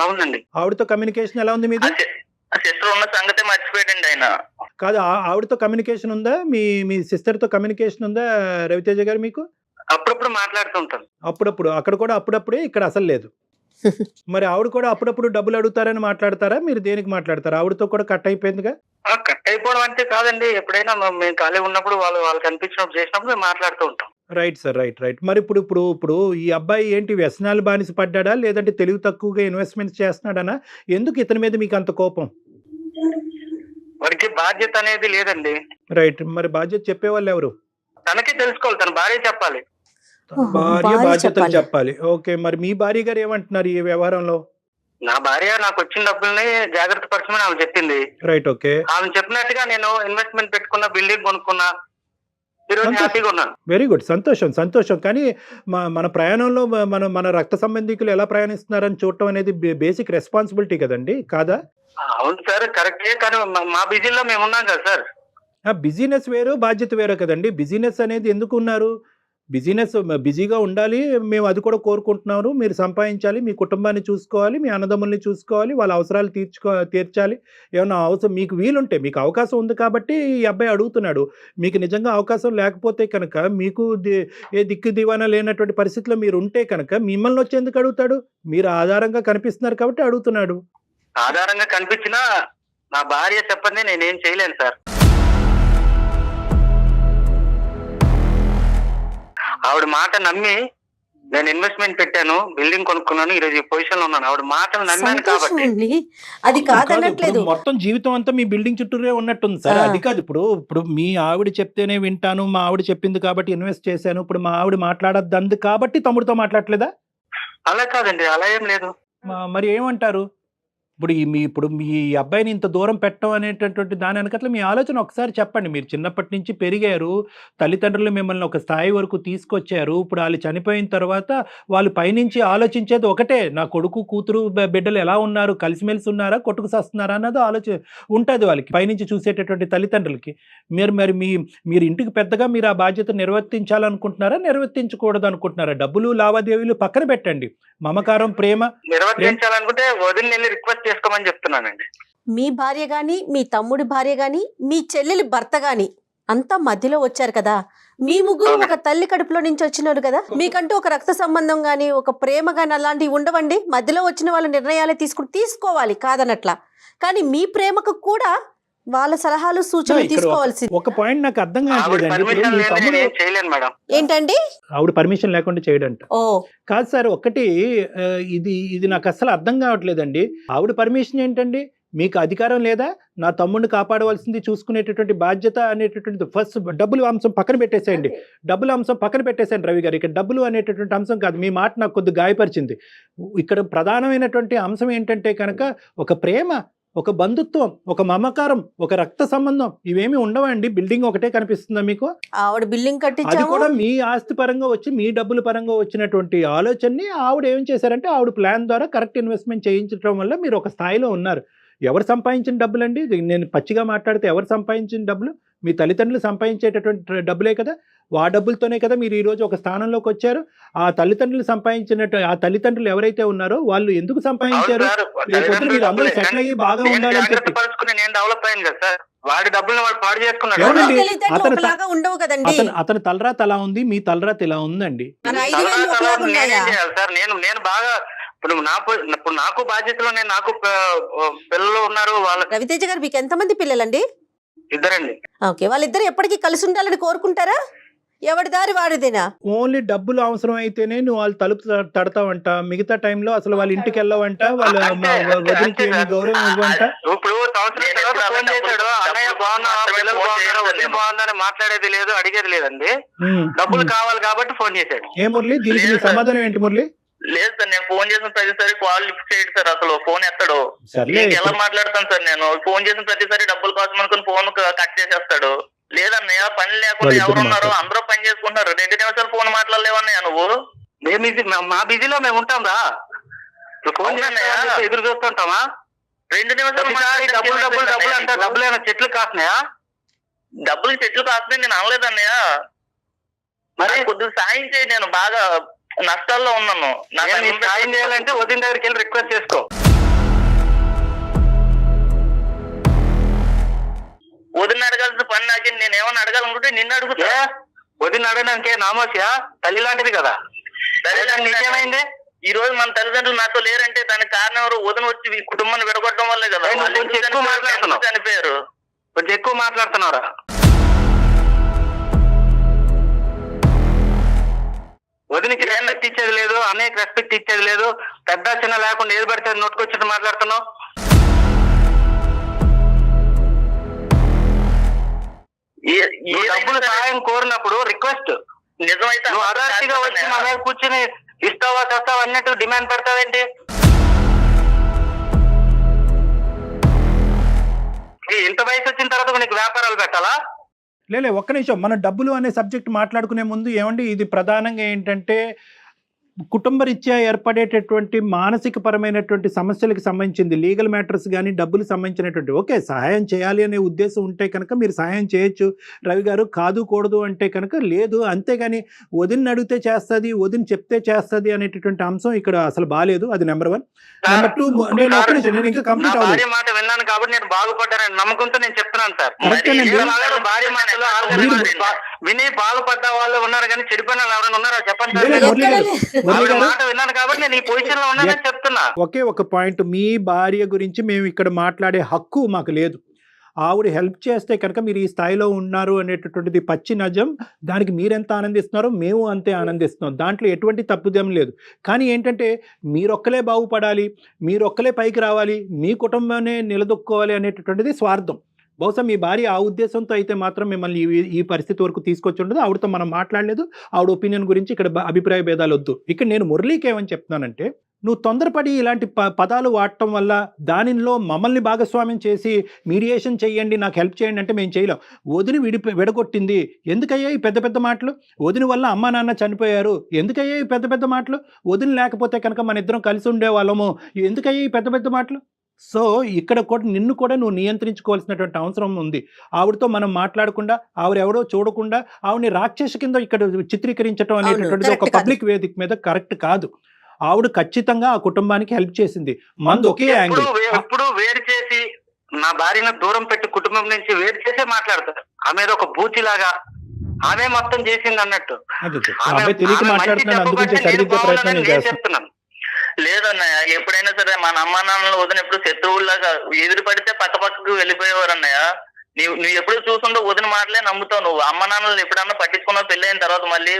అవునండి. ఆవిడతో కమ్యూనికేషన్ ఎలా ఉంది మీది? సిస్టర్ ఉన్న సంగతే మర్చిపోయాడండి ఆయన. కాదు, ఆవిడతో కమ్యూనికేషన్ ఉందా? మీ సిస్టర్ తో కమ్యూనికేషన్ ఉందా రవితేజ గారు మీకు? అప్పుడప్పుడు మాట్లాడుతుంటాను. అప్పుడప్పుడు, అక్కడ కూడా అప్పుడప్పుడే, ఇక్కడ అసలు లేదు. మరి ఆవిడ కూడా అప్పుడప్పుడు డబ్బులు అడుగుతారని మాట్లాడతారా? మీరు దేనికి మాట్లాడతారా? ఆవిడతో కూడా కట్ అయిపోయిందిగా. కట్ అయిపోవడం అంటే కాదండి, ఎప్పుడైనా మేము ఖాళీ ఉన్నప్పుడు వాళ్ళు కనిపించినప్పుడు చేసినప్పుడు మేము మాట్లాడుతూ ఉంటాం. Right sir, right. మరి ఇప్పుడు ఈ అబ్బాయి ఏంటి వ్యసనాలు బానిస పడ్డాడా, లేదంటే తెలివి తక్కువగా ఇన్వెస్ట్మెంట్స్ చేస్తున్నాడనా? ఎందుకు ఇతని మీద మీకు అంత కోపం? వాడికి బాధ్యత అనేది లేదండి. రైట్. మరి బాధ్యత చెప్పేవాళ్ళు ఎవరు? తనకే తెలుసుకోవాలి, తన భార్య చెప్పాలి. భార్య బాధ్యతలు చెప్పాలి. ఓకే, మరి మీ భార్య గారు ఏమంటున్నారు ఈ వ్యవహారంలో? నా భార్య నాకు వచ్చిన డబ్బుల్ని జాగ్రత్త పరచమని ఆమె చెప్పింది. రైట్. ఓకే. ఆమె చెప్పినట్టుగా నేను ఇన్వెస్ట్మెంట్ పెట్టుకున్న, బిల్డింగ్ కొనుక్కున్నా, ఈరోజు హ్యాపీగా ఉన్నాను. వెరీ గుడ్, సంతోషం. కానీ మన ప్రయాణంలో మన రక్త సంబంధికులు ఎలా ప్రయాణిస్తున్నారని చూడటం అనేది బేసిక్ రెస్పాన్సిబిలిటీ కదండి, కాదా? అవును సార్, కరెక్టే. కానీ మా బిజీలో మేము ఉన్నాం కదా సార్. బిజినెస్ వేరు, బాధ్యత వేరు కదండి. బిజినెస్ అనేది ఎందుకు ఉన్నారు? బిజీగా ఉండాలి, మేము అది కూడా కోరుకుంటున్నాము. మీరు సంపాదించాలి, మీ కుటుంబాన్ని చూసుకోవాలి, మీ అన్నదమ్ముల్ని చూసుకోవాలి, వాళ్ళ అవసరాలు తీర్చాలి. ఏమన్నా అవసరం మీకు వీలుంటే, మీకు అవకాశం ఉంది కాబట్టి ఈ అబ్బాయి అడుగుతున్నాడు. మీకు నిజంగా అవకాశం లేకపోతే కనుక, మీకు ఏ దిక్కు దివానా లేనటువంటి పరిస్థితిలో మీరు ఉంటే కనుక మిమ్మల్ని వచ్చి ఎందుకు అడుగుతాడు? మీరు ఆధారంగా కనిపిస్తున్నారు కాబట్టి అడుగుతున్నాడు. ఆధారంగా కనిపించినా నా భార్య చెప్పండి నేనేం చేయలేను సార్. ఆవిడ మాట నమ్మి నేను ఇన్వెస్ట్మెంట్ పెట్టాను, బిల్డింగ్ కొనుక్కున్నాను, ఈరోజు ఈ పొజిషన్ లో ఉన్నాను. ఆవిడ మాటలు నమ్మాను కాబట్టి. అది కాదనట్లేదు. మొత్తం జీవితం అంతా మీ బిల్డింగ్ చుట్టూరే ఉన్నట్టుంది సార్. అది కాదు, ఇప్పుడు మీ ఆవిడ చెప్తేనే వింటాను, మా ఆవిడ చెప్పింది కాబట్టి ఇన్వెస్ట్ చేశాను, ఇప్పుడు మా ఆవిడ మాట్లాడద్దు కాబట్టి తమ్ముడితో మాట్లాడలేదా? అలా కాదండి, అలా ఏం లేదు. మరి ఏమంటారు? ఇప్పుడు మీ అబ్బాయిని ఇంత దూరం పెట్టడం అనేటటువంటి దాని వెనకట్ల మీ ఆలోచన ఒకసారి చెప్పండి. మీరు చిన్నప్పటి నుంచి పెరిగారు, తల్లిదండ్రులు మిమ్మల్ని ఒక స్థాయి వరకు తీసుకొచ్చారు. ఇప్పుడు వాళ్ళు చనిపోయిన తర్వాత వాళ్ళు పైనుంచి ఆలోచించేది ఒకటే, నా కొడుకు కూతురు బిడ్డలు ఎలా ఉన్నారు, కలిసిమెలిసి ఉన్నారా, కొట్టుకు సస్తున్నారా అన్నది ఆలోచన ఉంటుంది వాళ్ళకి, పైనుంచి చూసేటటువంటి తల్లిదండ్రులకి. మీరు ఇంటికి పెద్దగా మీరు ఆ బాధ్యత నిర్వర్తించాలనుకుంటున్నారా, నిర్వర్తించకూడదు అనుకుంటున్నారా? డబ్బులు లావాదేవీలు పక్కన పెట్టండి, మమకారం, ప్రేమ నిర్వర్తించాలనుకుంటే వదిలి వెళ్ళి రిక్వెస్ట్ చేసుకోమని చెప్తున్నానండి. మీ భార్య గాని, మీ తమ్ముడి భార్య గాని, మీ చెల్లెలి భర్త గాని అంతా మధ్యలో వచ్చారు కదా. మీ ముగ్గురు ఒక తల్లి కడుపులో నుంచి వచ్చినారు కదా. మీకంటూ ఒక రక్త సంబంధం గాని, ఒక ప్రేమ గాని అలాంటివి ఉండవండి. మధ్యలో వచ్చిన వాళ్ళ నిర్ణయాలే తీసుకోవాలి కాదనట్లా. కానీ మీ ప్రేమకు కూడా వాళ్ళ సలహాలు సూచనలు తీసుకోవాల్సింది. ఒక పాయింట్ నాకు అర్థం కావట్లేదండి. ఏంటండి? ఆవిడ పర్మిషన్ లేకుండా చేయడంట. కాదు సార్, ఒకటి ఇది నాకు అసలు అర్థం కావట్లేదండి. ఆవిడ పర్మిషన్ ఏంటండి? మీకు అధికారం లేదా? నా తమ్ముడిని కాపాడవలసింది చూసుకునేటటువంటి బాధ్యత అనేటటువంటి ఫస్ట్ డబ్బులు అంశం పక్కన పెట్టేసేయండి. డబ్బుల అంశం పక్కన పెట్టేసేయండి రవి గారు. ఇక్కడ డబ్బులు అనేటటువంటి అంశం కాదు. మీ మాట నాకు కొద్దిగా గాయపరిచింది. ఇక్కడ ప్రధానమైనటువంటి అంశం ఏంటంటే కనుక ఒక ప్రేమ, ఒక బంధుత్వం, ఒక మమకారం, ఒక రక్త సంబంధం ఇవేమి ఉండవండి. బిల్డింగ్ ఒకటే కనిపిస్తుందా మీకు? ఆవిడ బిల్డింగ్ అది కట్టించాము. కూడా మీ ఆస్తి పరంగా వచ్చి మీ డబ్బుల పరంగా వచ్చినటువంటి ఆలోచనని ఆవిడ ఏం చేశారంటే ఆవిడ ప్లాన్ ద్వారా కరెక్ట్ ఇన్వెస్ట్మెంట్ చేయించడం వల్ల మీరు ఒక స్థాయిలో ఉన్నారు. ఎవరు సంపాదించిన డబ్బులండి? నేను పచ్చిగా మాట్లాడితే ఎవరు సంపాదించిన డబ్బులు? మీ తల్లిదండ్రులు సంపాదించేటటువంటి డబ్బులే కదా. ఆ డబ్బులతోనే కదా మీరు ఈరోజు ఒక స్థానంలోకి వచ్చారు. ఆ తల్లిదండ్రులు సంపాదించినట్టు ఆ తల్లిదండ్రులు ఎవరైతే ఉన్నారో వాళ్ళు ఎందుకు సంపాదించారు? లేకపోతే మీరు అందరూ సెటిల్ అయ్యి బాగా ఉండాలని చెప్పి. నేను డెవలప్ అయింది కదా సార్, వాడి డబ్బులను వాడు పాడు చేసుకున్నాడు. ఎవరండి? తెలివితేటలు అతను ఒకలాగా ఉండవు కదండి. అతని తలరాత ఎలా ఉంది, మీ తలరాత ఎలా ఉందండి? మన 5,000 ఒకలాగా ఉన్నాయా? నేనేం చేయాలి సార్? నేను బాగా ఇప్పుడు నాకు బాధ్యతలు నేను నాకు పిల్లలు ఉన్నారు. వాళ్ళ రవితేజ గారు మీకు ఎంతమంది పిల్లలండి? ఇద్దరండి. ఓకే, వాళ్ళిద్దరు ఎప్పటికీ కలిసి ఉండాలని కోరుకుంటారా? ఎవరి దారి వాడిదేనా? ఓన్లీ డబ్బులు అవసరం అయితేనే నువ్వు వాళ్ళు తలుపు తడతావంట. మిగతా టైంలో అసలు వాళ్ళ ఇంటికి వెళ్ళవంట. వాళ్ళ వదిలికి గౌరవం ఇవ్వంట. ఇప్పుడు సంవత్సరం తర్వాత ఫోన్ చేశాడు, అన్నయ్య బాగున్నా, పిల్లలు బాగున్నారా, వదిలి బాగుందని మాట్లాడేది లేదు, అడిగేది లేదండి. డబ్బులు కావాలి కాబట్టి ఫోన్ చేశాడు. ఏ మురళి, దీనికి నీ సమాధానం ఏంటి మురళి? లేదు సార్, నేను ఫోన్ చేసిన ప్రతిసారి కాల్ లిఫ్ట్ చేయడు సార్. అసలు ఫోన్ ఎత్తాడు. సర్లే, ఎలా మాట్లాడతాను సార్ నేను? ఫోన్ చేసిన ప్రతిసారి డబ్బుల కోసం అనుకుని ఫోన్ కట్ చేసేస్తాడు. లేదన్నయ్య, పని లేకుండా ఎవరున్నారు? అందరూ పని చేసుకుంటున్నారు. 2 నిమిషాలు ఫోన్ మాట్లాడలేవన్నయ్య నువ్వు. మా బిజీలో మేము ఉంటాం రా. ఫోన్ ఎదురు చూస్తుంటామా? 2 నిమిషాలు డబ్బులు డబ్బులు డబ్బులు అంటే డబ్బులేనా చెట్లు కాస్తున్నాయా? డబ్బులు చెట్లు కాస్తున్నాయి నేను అనలేదన్నయ్య. మరి కొద్దిగా సాయం చేయి, నేను బాగా నష్టాల్లో ఉన్నాను. సాయం చేయాలంటే వదిన దగ్గరికి వెళ్ళి రిక్వెస్ట్ చేసుకో. వదిన అడగాల్సిన పని నాకే. నేను ఏమన్నా అడగాలనుకుంటే నిన్ను అడుగుతా. వదిన అడగడానికి నామోసియా? తల్లి లాంటిది కదా. నీకేమైంది? ఈ రోజు మన తల్లిదండ్రులు నాతో లేరంటే దానికి కారణం ఎవరు? వదిన వచ్చి ఈ కుటుంబాన్ని విడగొట్టడం వల్లే కదా. కొంచెం ఎక్కువ మాట్లాడుతున్నావు. చనిపోయారు. కొంచెం ఎక్కువ మాట్లాడుతున్నారా? వదినికి రెస్పెక్ట్ ఇచ్చేది లేదు, అన్నయ్యకి రెస్పెక్ట్ ఇచ్చేది లేదు. పెద్ద చిన్న లేకుండా ఏది పడితే నోటుకొచ్చి మాట్లాడుతున్నావు. డబ్బులు సహాయం కోరినప్పుడు రిక్వెస్ట్ నిజమైతే నువ్వు అదార్తిగా వచ్చి మా మీద కూర్చుని ఇస్తావా చేస్తావా అన్నట్టు డిమాండ్ పెడతావేంటి? ఇంత వయసు వచ్చిన తర్వాత నీకు వ్యాపారాలు పెట్టాలా? లేలే, ఒక్క నిమిషం. మనం డబ్బులు అనే సబ్జెక్ట్ మాట్లాడుకునే ముందు ఏమండి, ఇది ప్రధానంగా ఏంటంటే కుటుంబ రీత్యా ఏర్పడేటటువంటి మానసిక పరమైనటువంటి సమస్యలకు సంబంధించింది. లీగల్ మ్యాటర్స్ కానీ డబ్బులు సంబంధించినటువంటి ఓకే సహాయం చేయాలి అనే ఉద్దేశం ఉంటే కనుక మీరు సహాయం చేయొచ్చు రవి గారు. కాదు కూడదు అంటే కనుక లేదు. అంతేగాని వదిన అడిగితే చేస్తుంది, వదిన చెప్తే చేస్తుంది అనేటటువంటి అంశం ఇక్కడ అసలు బాలేదు. అది నెంబర్ 1. నెంబర్ 2, నేను ఇంకా కంప్లీట్ అవ్వలేదు. మాట విన్నాను కాబట్టి నేను బాగుపడ్డానని నమ్మకంతో నేను చెప్తున్నాను సార్. భార్య మాటలు విని బాగుపడ్డ వాళ్ళు ఉన్నారు కానీ చెడిపోయిన వాళ్ళు ఎవరైనా ఉన్నారా చెప్పండి. మాట విన్నాను కాబట్టి నేను ఈ పొజిషన్ లో ఉన్నానని చెప్తున్నా. ఒకే ఒక పాయింట్, మీ భార్య గురించి మేము ఇక్కడ మాట్లాడే హక్కు మాకు లేదు. ఆవిడ హెల్ప్ చేస్తే కనుక మీరు ఈ స్థాయిలో ఉన్నారు అనేటటువంటిది పచ్చి నిజం. దానికి మీరెంత ఆనందిస్తున్నారో మేము అంతే ఆనందిస్తున్నాం. దాంట్లో ఎటువంటి తప్పుదేం లేదు. కానీ ఏంటంటే మీరొక్కలే బాగుపడాలి, మీరొక్కలే పైకి రావాలి, మీ కుటుంబాన్ని నిలదొక్కోవాలి అనేటటువంటిది స్వార్థం. బహుశా మీ భార్య ఆ ఉద్దేశంతో అయితే మాత్రం మిమ్మల్ని ఈ పరిస్థితి వరకు తీసుకొచ్చి ఉండదు. ఆవిడతో మనం మాట్లాడలేదు. ఆవిడ ఒపీనియన్ గురించి ఇక్కడ అభిప్రాయ భేదాలు వద్దు. ఇక్కడ నేను మురళీకి ఏమని చెప్తున్నానంటే, నువ్వు తొందరపడి ఇలాంటి పదాలు వాడటం వల్ల దానిలో మమ్మల్ని భాగస్వామ్యం చేసి మీడియేషన్ చేయండి, నాకు హెల్ప్ చేయండి అంటే మేము చేయలేం. వదిని విడగొట్టింది, ఎందుకయ్యా ఈ పెద్ద పెద్ద మాటలు? వదిన వల్ల అమ్మా నాన్న చనిపోయారు, ఎందుకయ్యా ఈ పెద్ద పెద్ద మాటలు? వదిన లేకపోతే కనుక మన ఇద్దరం కలిసి ఉండేవాళ్ళము, ఎందుకయ్యా ఈ పెద్ద పెద్ద మాటలు? సో ఇక్కడ కూడా నిన్ను కూడా నువ్వు నియంత్రించుకోవాల్సినటువంటి అవసరం ఉంది. ఆవిడతో మనం మాట్లాడకుండా, ఆవిడెవడో చూడకుండా ఆవిడని రాక్షసి కింద ఇక్కడ చిత్రీకరించడం అనేటటువంటిది ఒక పబ్లిక్ వేదిక మీద కరెక్ట్ కాదు. ఆవిడ ఖచ్చితంగా ఆ కుటుంబానికి హెల్ప్ చేసింది. మంది ఒకే యాంగిల్. ఎప్పుడు వేరు చేసి నా భార్యను దూరం పెట్టి కుటుంబం నుంచి వేరు చేసే మాట్లాడతారు. ఆమె ఒక బూచిలాగా ఆమె మొత్తం చేసింది అన్నట్టు. తెలియక మాట్లాడుతున్నాను, అందుకే సరిదిద్దే ప్రయత్నం చెప్తున్నాను. లేదన్నయ్య, ఎప్పుడైనా సరే మన అమ్మా నాన్నలు వదిన ఎప్పుడు శత్రువుల్లాగా ఎదురు పడితే పక్కకు వెళ్ళిపోయేవారు అన్నయ్య. నువ్వు ఎప్పుడు చూసుండో వదిన మాటలే నమ్ముతావు. నువ్వు అమ్మ నాన్నలు ఎప్పుడన్నా పట్టించుకున్నావు పెళ్లి అయిన తర్వాత? మళ్ళీ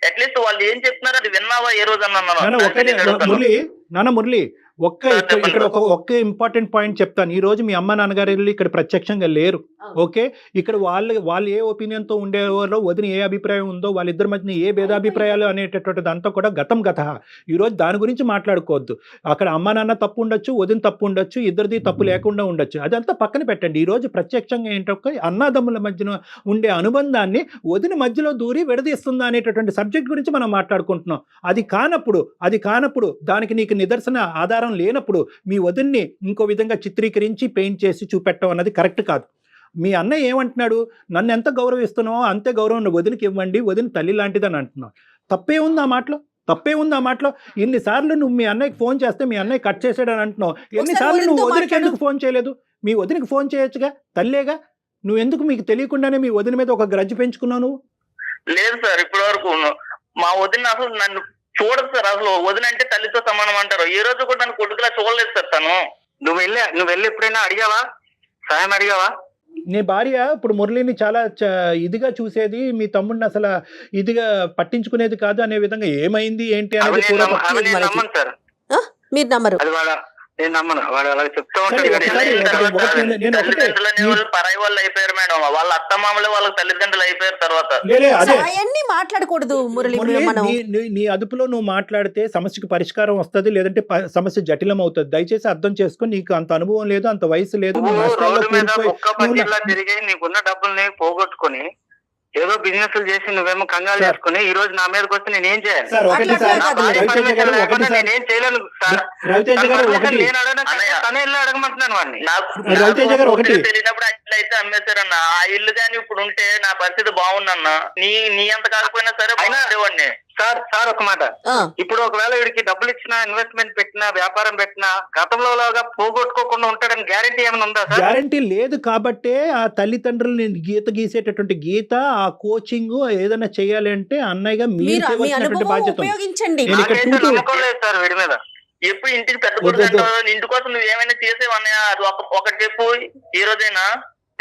అట్లీస్ట్ వాళ్ళు ఏం చెప్తున్నారు అది విన్నావా ఏ రోజు అన్నాను? మురళి, ఒక్క ఇంపార్టెంట్ పాయింట్ చెప్తాను. ఈ రోజు మీ అమ్మ నాన్నగారు ఇక్కడ ప్రత్యక్షంగా లేరు. ఓకే, ఇక్కడ వాళ్ళు ఏ ఒపీనియన్ తో ఉండేవారో, వదిన ఏ అభిప్రాయం ఉందో, వాళ్ళిద్దరి మధ్య ఏ భేదాభిప్రాయాలు అనేటటువంటిది అంతా కూడా గతం గత. ఈ రోజు దాని గురించి మాట్లాడుకోవద్దు. అక్కడ అమ్మ నాన్న తప్పు ఉండొచ్చు, వదిన తప్పు ఉండొచ్చు, ఇద్దరిది తప్పు లేకుండా ఉండొచ్చు, అదంతా పక్కన పెట్టండి. ఈ రోజు ప్రత్యక్షంగా ఏంటంటే అన్నదమ్ముల మధ్యన ఉండే అనుబంధాన్ని వదిన మధ్యలో దూరి విడదీస్తుందా అనేటటువంటి సబ్జెక్ట్ గురించి మనం మాట్లాడుకుంటున్నాం. అది కానప్పుడు దానికి నీకు నిదర్శన ఆధారం లేనప్పుడు మీ వదిన్ని ఇంకో విధంగా చిత్రీకరించి పెయింట్ చేసి చూపెట్టడం అన్నది కరెక్ట్ కాదు. మీ అన్నయ్య ఏమంటున్నాడు, నన్ను ఎంత గౌరవిస్తున్నావో అంతే గౌరవం వదినకి ఇవ్వండి, వదిన తల్లి లాంటిదని అంటున్నావు. తప్పే ఉంది ఆ మాటలో. ఎన్నిసార్లు నువ్వు మీ అన్నయ్యకి ఫోన్ చేస్తే మీ అన్నయ్య కట్ చేసాడని అంటున్నావు. ఎన్నిసార్లు నువ్వు వదినకి ఎందుకు ఫోన్ చేయలేదు? మీ వదినకి ఫోన్ చేయొచ్చుగా, తల్లేగా. నువ్వు ఎందుకు మీకు తెలియకుండానే మీ వదిన మీద ఒక గ్రడ్జ్ పెంచుకున్నావు నువ్వు? లేదు సార్, ఇప్పటి వరకు మా వదిన అసలు నన్ను చూడదు సార్. అసలు వదిన అంటే తల్లితో సమానం అంటారు. ఈ రోజు కూడా నన్ను కొడుకులా చూడలేదు సార్ తను. నువ్వు వెళ్ళి ఎప్పుడైనా అడిగావా, సాయం అడిగావా? నీ భార్య ఇప్పుడు మురళిని చాలా ఇదిగా చూసేది, మీ తమ్ముడిని అసలు ఇదిగా పట్టించుకునేది కాదు అనే విధంగా ఏమైంది ఏంటి అనేది నమ్మను సార్. మీరు నమ్మరు? అది నేను నమ్మను. వాడు అలా చెప్తా ఉంటాడు. పరాయి వాళ్ళు అయిపోయారు మేడం, వాళ్ళ అత్తమామలే వాళ్ళకి తల్లిదండ్రులు అయిపోయారు తర్వాత. అవన్నీ మాట్లాడకూడదు మురళి. నీ అదుపులో నువ్వు మాట్లాడితే సమస్యకు పరిష్కారం వస్తుంది, లేదంటే సమస్య జటిలం అవుతుంది. దయచేసి అర్థం చేసుకొని, నీకు అంత అనుభవం లేదు, అంత వయసు లేదు. రోడ్డు మీద ఒక్క పట్టిలా తిరిగి నీకున్న డబ్బుల్ని పోగొట్టుకుని ఏదో బిజినెస్ చేసి నువ్వేమో కంగారు చేసుకుని ఈ రోజు నా మీదకి వస్తే నేనేం చేయాలి? నేనేం చేయలేను సార్. తనే ఇల్లు అడగమంటున్నాను వాడిని. తెలియనప్పుడు అట్లయితే అమ్మేశారన్న ఆ ఇల్లు కానీ ఇప్పుడు ఉంటే నా పరిస్థితి బాగుందన్న. నీ అంత కాకపోయినా సరే వాడిని. సార్ ఒక మాట, ఇప్పుడు ఒకవేళ వీడికి డబ్బులు ఇచ్చినా, ఇన్వెస్ట్మెంట్ పెట్టినా, వ్యాపారం పెట్టినా గతంలో లాగా పోగొట్టుకోకుండా ఉంటాడని గ్యారంటీ ఏమైనా ఉందా సార్? గ్యారంటీ లేదు. కాబట్టే ఆ తల్లిదండ్రులు గీసేటటువంటి గీత, ఆ కోచింగ్ ఏదైనా చేయాలి అంటే అన్నయ్యగా మీరు బాధ్యత. నమ్మకం లేదు సార్ వీడి మీద. ఎప్పుడు ఇంటికి పెద్ద కొడుకు అంటావు, ఇంటి కోసం నువ్వు ఏమైనా చేసేవన్నయ్యా? అది ఒకటి చెప్పు. ఈ రోజైనా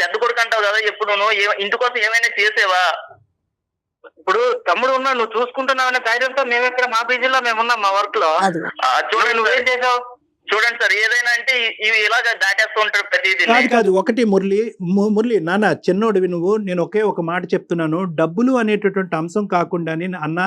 పెద్ద కొడుకు అంటావు కదా, ఎప్పుడు నువ్వు ఇంటి కోసం ఏమైనా చేసేవా? ఇప్పుడు తమ్ముడు ఉన్నా, నువ్వు చూసుకుంటున్నావు అనే ధైర్యంతో మేము ఇక్కడ మా బీజీలో మేము ఉన్నాం, మా వర్క్ లో. చూడండి నువ్వేం చేసావు. చూడండి సార్, ఏదైనా అంటే ఇవి ఇలాగా దాటేస్తూ ఉంటారు ప్రతిదీ. కాదు ఒకటి మురళి నాన్న, చిన్నోడివి నువ్వు. నేను ఒక మాట చెప్తున్నాను, డబ్బులు అనేటటువంటి అంశం కాకుండా అన్న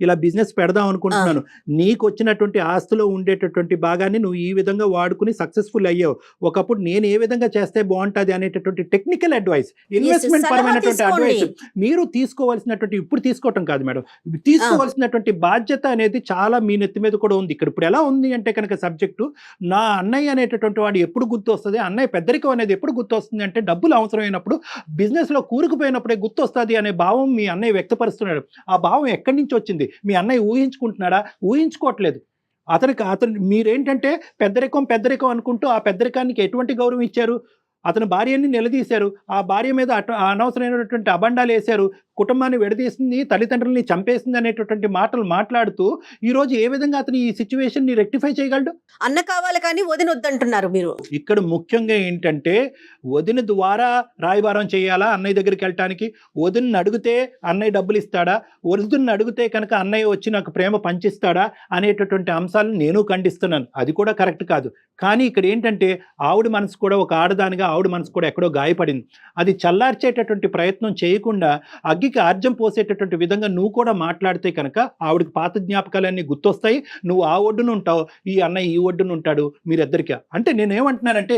ఇలా బిజినెస్ పెడదాం అనుకుంటున్నాను, నీకు వచ్చినటువంటి ఆస్తిలో ఉండేటటువంటి భాగాన్ని నువ్వు ఈ విధంగా వాడుకుని సక్సెస్ఫుల్ అయ్యావు. ఒకప్పుడు నేను ఏ విధంగా చేస్తే బాగుంటుంది అనేటటువంటి టెక్నికల్ అడ్వైస్, ఇన్వెస్ట్మెంట్ పరమైనటువంటి అడ్వైస్ మీరు తీసుకోవాల్సినటువంటి, ఇప్పుడు తీసుకోవటం కాదు మేడం, తీసుకోవాల్సినటువంటి బాధ్యత అనేది చాలా మీ నెత్తి మీద కూడా ఉంది. ఇక్కడ ఇప్పుడు ఎలా ఉంది అంటే కనుక సబ్జెక్టు, నా అన్నయ్య అనేటటువంటి వాడు ఎప్పుడు గుర్తు వస్తుంది, అన్నయ్య పెద్దరికం అనేది ఎప్పుడు గుర్తు వస్తుంది అంటే డబ్బులు అవసరమైనప్పుడు, బిజినెస్లో కూరుకుపోయినప్పుడే గుర్తు వస్తుంది అనే భావం మీ అన్నయ్య వ్యక్తపరుస్తున్నాడు. ఆ భావం ఎక్కడి నుంచి వచ్చింది? మీ అన్నయ్య ఊహించుకుంటున్నాడా? ఊహించుకోవట్లేదు. అతను మీరేంటంటే పెద్దరికం అనుకుంటూ ఆ పెద్దరికానికి ఎటువంటి గౌరవం ఇచ్చారు? అతని భార్యని నిలదీశారు, ఆ భార్య మీద అనవసరమైనటువంటి అబండాలు వేశారు, కుటుంబాన్ని విడదీసింది, తల్లిదండ్రులని చంపేసింది అనేటటువంటి మాటలు మాట్లాడుతూ ఈరోజు ఏ విధంగా అతను ఈ సిచ్యువేషన్ ని రెక్టిఫై చేయగలడు? అన్న కావాలి కానీ వదిన వద్దంటున్నారు మీరు. ఇక్కడ ముఖ్యంగా ఏంటంటే, వదిన ద్వారా రాయబారం చేయాలా అన్నయ్య దగ్గరికి వెళ్ళటానికి? వదిన అడిగితే అన్నయ్య డబ్బులు ఇస్తాడా? వదిన అడిగితే కనుక అన్నయ్య వచ్చి నాకు ప్రేమ పంచిస్తాడా అనేటటువంటి అంశాలను నేను ఖండిస్తున్నాను. అది కూడా కరెక్ట్ కాదు. కానీ ఇక్కడ ఏంటంటే, ఆవిడ మనసు కూడా ఒక ఆడదానిగా ఆవిడ మనసు కూడా ఎక్కడో గాయపడింది. అది చల్లార్చేటటువంటి ప్రయత్నం చేయకుండా అగ్గికి ఆర్జం పోసేటటువంటి విధంగా నువ్వు కూడా మాట్లాడితే కనుక ఆవిడకి పాత జ్ఞాపకాలన్నీ గుర్తొస్తాయి. నువ్వు ఆ ఒడ్డున ఉంటావు, ఈ అన్నయ్య ఈ ఒడ్డున ఉంటాడు, మీరిద్దరికి. అంటే నేనేమంటున్నానంటే,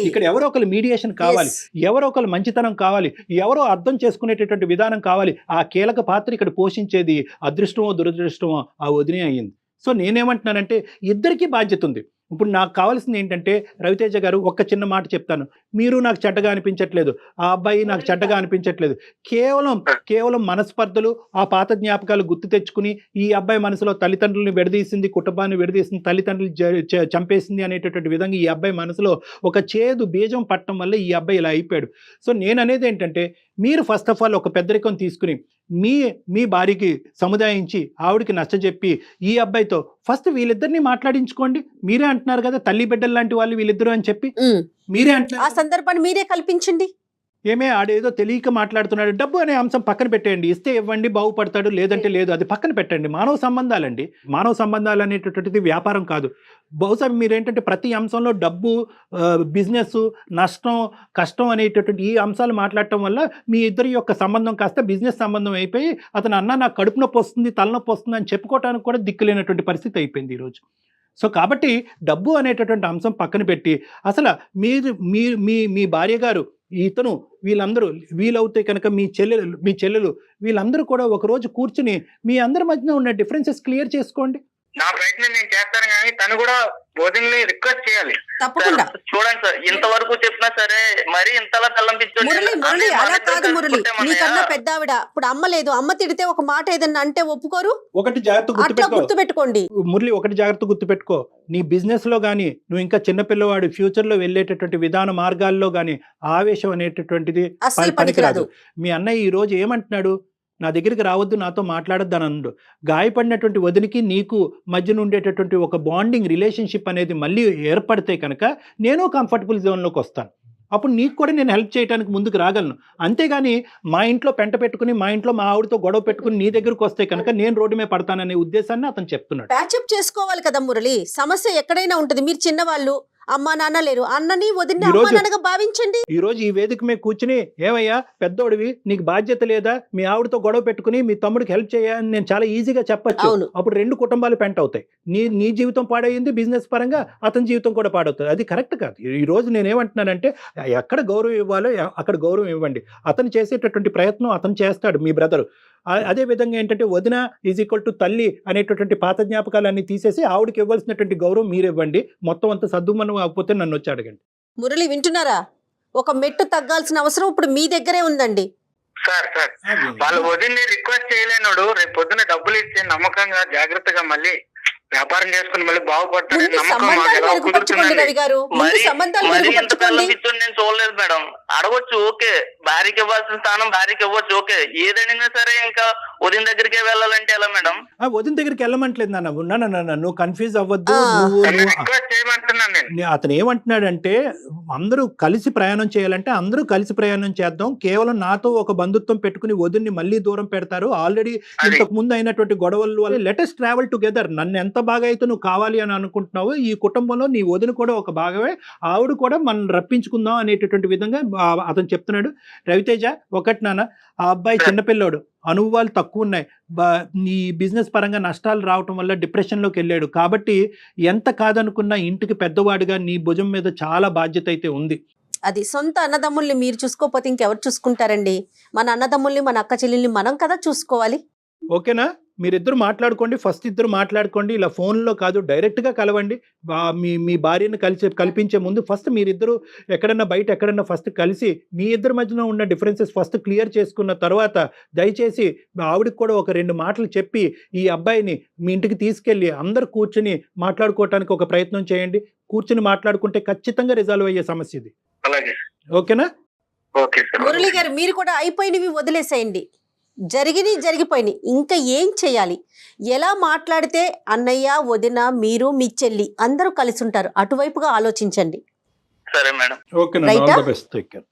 ఇక్కడ ఎవరో ఒకరు మీడియేషన్ కావాలి, ఎవరో ఒకరు మంచితనం కావాలి, ఎవరో అర్థం చేసుకునేటటువంటి విధానం కావాలి. ఆ కీలక పాత్ర ఇక్కడ పోషించేది అదృష్టమో దురదృష్టమో ఆ వదినే అయ్యింది. సో నేనేమంటున్నానంటే, ఇద్దరికీ బాధ్యత ఉంది. ఇప్పుడు నాకు కావాల్సింది ఏంటంటే, రవితేజ గారు ఒక్క చిన్న మాట చెప్తాను, మీరు నాకు చెడ్డగా అనిపించట్లేదు, ఆ అబ్బాయి నాకు చెడ్డగా అనిపించట్లేదు. కేవలం మనస్పర్ధలు, ఆ పాత జ్ఞాపకాలు గుర్తు తెచ్చుకుని ఈ అబ్బాయి మనసులో తల్లిదండ్రులను విడదీసింది, కుటుంబాన్ని విడదీసింది, తల్లిదండ్రులు చంపేసింది అనేటటువంటి విధంగా ఈ అబ్బాయి మనసులో ఒక చేదు బీజం పట్టడం వల్ల ఈ అబ్బాయి ఇలా అయిపోయాడు. సో నేను అనేది ఏంటంటే, మీరు ఫస్ట్ ఆఫ్ ఆల్ ఒక పెద్దరికం తీసుకుని మీ భార్యకి సముదాయించి ఆవిడికి నచ్చజెప్పి ఈ అబ్బాయితో ఫస్ట్ వీళ్ళిద్దరిని మాట్లాడించుకోండి. మీరే అంటున్నారు కదా తల్లి బిడ్డలు లాంటి వాళ్ళు వీళ్ళిద్దరు అని చెప్పి, మీరే అంటున్నారు. ఆ సందర్భాన్ని మీరే కల్పించండి. ఏమే ఆడేదో తెలియక మాట్లాడుతున్నాడు, డబ్బు అనే అంశం పక్కన పెట్టేయండి. ఇస్తే ఇవ్వండి, బాగుపడతాడు, లేదంటే లేదు, అది పక్కన పెట్టండి. మానవ సంబంధాలండి. మానవ సంబంధాలు అనేటటువంటిది వ్యాపారం కాదు. బహుశా మీరేంటంటే ప్రతి అంశంలో డబ్బు, బిజినెస్, నష్టం, కష్టం అనేటటువంటి ఈ అంశాలు మాట్లాడటం వల్ల మీ ఇద్దరి యొక్క సంబంధం కాస్త బిజినెస్ సంబంధం అయిపోయి అతను అన్న నాకు కడుపు నొప్పి వస్తుంది, తలనొప్పి వస్తుంది అని చెప్పుకోవడానికి కూడా దిక్కులేనటువంటి పరిస్థితి అయిపోయింది ఈరోజు. సో కాబట్టి డబ్బు అనేటటువంటి అంశం పక్కన పెట్టి అసలు మీరు మీ భార్య గారు, ఇతను, వీళ్ళందరూ వీలవుతే కనుక మీ చెల్లెలు వీళ్ళందరూ కూడా ఒకరోజు కూర్చుని మీ అందరి మధ్యన ఉన్న డిఫరెన్సెస్ క్లియర్ చేసుకోండి. నా ప్రయత్నం నేను చేస్తాను, కానీ తను కూడా వదిలిని రిక్వెస్ట్ చేయాలి. తప్పకుండా చూడండి సార్, ఇంతవరకు చెప్పినా సరే మరి ఇంతలా మురళి అలా కాదు మురళి, నీకన్నా పెద్ద ఆవిడ. ఇప్పుడు అమ్మ లేదు, అమ్మ తిడితే ఒక మాట ఏదన్నా అంటే ఒప్పుకోరు. ఒకటి జాగ్రత్త అట్లా గుర్తుపెట్టుకోండి మురళి, ఒకటి జాగ్రత్త గుర్తుపెట్టుకో. నీ బిజినెస్ లో కానీ నువ్వు ఇంకా చిన్నపిల్లవాడు ఫ్యూచర్ లో వెళ్ళేటటువంటి విధాన మార్గాల్లో కానీ ఆవేశం అనేటటువంటిది అస్సలు పనికిరాదు. మీ అన్నయ్య ఈ రోజు ఏమంటున్నాడు, నా దగ్గరికి రావద్దు, నాతో మాట్లాడొద్దు అని అన్నాడు. గాయపడినటువంటి వదినికి నీకు మధ్యన ఉండేటటువంటి ఒక బాండింగ్ రిలేషన్షిప్ అనేది మళ్ళీ ఏర్పడితే కనుక నేను కంఫర్టబుల్ జోన్లోకి వస్తాను. అప్పుడు నీకు కూడా నేను హెల్ప్ చేయడానికి ముందుకు రాగలను. అంతేగాని మా ఇంట్లో పెంట పెట్టుకుని, మా ఇంట్లో మా ఆవిడతో గొడవ పెట్టుకుని నీ దగ్గరకు వస్తే కనుక నేను రోడ్డు మీద పడతాననే ఉద్దేశాన్ని అతను చెప్తున్నాడు. ప్యాచప్ చేసుకోవాలి కదా మురళి. సమస్య ఎక్కడైనా ఉంటుంది. మీరు చిన్నవాళ్ళు, అమ్మా నాన్న లేరు, అన్నని వదిలిని అమ్మా నాన్నగా భావించండి. ఈ రోజు ఈ వేదిక మీద కూర్చుని ఏమయ్యా పెద్దోడివి, నీకు బాధ్యత లేదా, మీ ఆవిడతో గొడవ పెట్టుకుని మీ తమ్ముడికి హెల్ప్ చేయని నేను చాలా ఈజీగా చెప్పచ్చు. అప్పుడు రెండు కుటుంబాలు పెంట అవుతాయి. నీ జీవితం పాడైంది, బిజినెస్ పరంగా అతని జీవితం కూడా పాడవుతుంది. అది కరెక్ట్ కాదు. ఈ రోజు నేనేమంటున్నానంటే ఎక్కడ గౌరవం ఇవ్వాలో అక్కడ గౌరవం ఇవ్వండి. అతను చేసేటటువంటి ప్రయత్నం అతను చేస్తాడు, మీ బ్రదరు. అదే విధంగా ఏంటంటే వదిన ఈజ్ ఈక్వల్ టు తల్లి అనేటటువంటి పాత జ్ఞాపకాలన్నీ తీసేసి ఆవిడకి ఇవ్వాల్సినటువంటి గౌరవం మీరు ఇవ్వండి. మొత్తం అంత సద్దుమనం కాకపోతే నన్ను వచ్చి అడగండి. మురళి వింటున్నారా? ఒక మెట్టు తగ్గాల్సిన అవసరం ఇప్పుడు మీ దగ్గరే ఉందండి. సార్ వాళ్ళు వదిలిని రిక్వెస్ట్ చేయలేనుడు రేపు పొద్దున డబ్బులు ఇచ్చి నమ్మకంగా జాగ్రత్తగా మళ్ళీ వ్యాపారం చేసుకుని మళ్ళీ బాగుపడతాడు నమ్మకం నేను చూడలేదు మేడం. అడగొచ్చు, ఓకే, భార్యకి ఇవ్వాల్సిన స్థానం భార్యకి ఇవ్వచ్చు, ఓకే. ఏదైనా సరే ఇంకా వదిన దగ్గరికే వెళ్ళాలంటే ఎలా మేడం? వదిన దగ్గరికి వెళ్ళమంటలేదు నాన్న, నువ్వు కన్ఫ్యూజ్ అవ్వద్దు. అతను ఏమంటున్నాడంటే అందరూ కలిసి ప్రయాణం చేయాలంటే అందరూ కలిసి ప్రయాణం చేద్దాం. కేవలం నాతో ఒక బంధుత్వం పెట్టుకుని వదిన్ని మళ్ళీ దూరం పెడతారు. ఆల్రెడీ ఇంతకు ముందు అయినటువంటి గొడవల వల్ల లెటెస్ట్ ట్రావెల్ టుగెదర్. నన్ను ఎంత బాగా అయితే నువ్వు కావాలి అని అనుకుంటున్నావు, ఈ కుటుంబంలో నీ వదిన కూడా ఒక భాగమే, ఆవిడ కూడా మనం రప్పించుకుందాం అనేటటువంటి విధంగా అతను చెప్తున్నాడు. రవితేజ, ఒకటి నాన్న, ఆ అబ్బాయి చిన్నపిల్లోడు, అనుభవాలు తక్కువ ఉన్నాయి. నీ బిజినెస్ పరంగా నష్టాలు రావటం వల్ల డిప్రెషన్లోకి వెళ్ళాడు. కాబట్టి ఎంత కాదనుకున్నా ఇంటికి పెద్దవాడిగా నీ భుజం మీద చాలా బాధ్యత అయితే ఉంది. అది సొంత అన్నదమ్ముల్ని మీరు చూసుకోకపోతే ఇంకెవరు చూసుకుంటారండి? మన అన్నదమ్ముల్ని, మన అక్క చెల్లెల్ని మనం కదా చూసుకోవాలి. ఓకేనా? మీరిద్దరు మాట్లాడుకోండి, ఫస్ట్ ఇద్దరు మాట్లాడుకోండి. ఇలా ఫోన్లో కాదు, డైరెక్ట్గా కలవండి. మీ భార్యను కల్పించే ముందు ఫస్ట్ మీరిద్దరు ఎక్కడన్నా బయట ఎక్కడన్నా ఫస్ట్ కలిసి మీ ఇద్దరి మధ్యన ఉన్న డిఫరెన్సెస్ ఫస్ట్ క్లియర్ చేసుకున్న తర్వాత దయచేసి ఆవిడకి కూడా ఒక 2 మాటలు చెప్పి ఈ అబ్బాయిని మీ ఇంటికి తీసుకెళ్ళి అందరు కూర్చుని మాట్లాడుకోవటానికి ఒక ప్రయత్నం చేయండి. కూర్చుని మాట్లాడుకుంటే ఖచ్చితంగా రిజాల్వ్ అయ్యే సమస్య ఇది. ఓకేనా? మురళి గారు, మీరు కూడా అయిపోయినవి వదిలేసేయండి. జరిగిపోయినాయి. ఇంకా ఏం చేయాలి? ఎలా మాట్లాడితే అన్నయ్య, వదిన, మీరు, మీ చెల్లి అందరూ కలిసి ఉంటారు, అటువైపుగా ఆలోచించండి. సరే madam. Okay, all the best. Take care.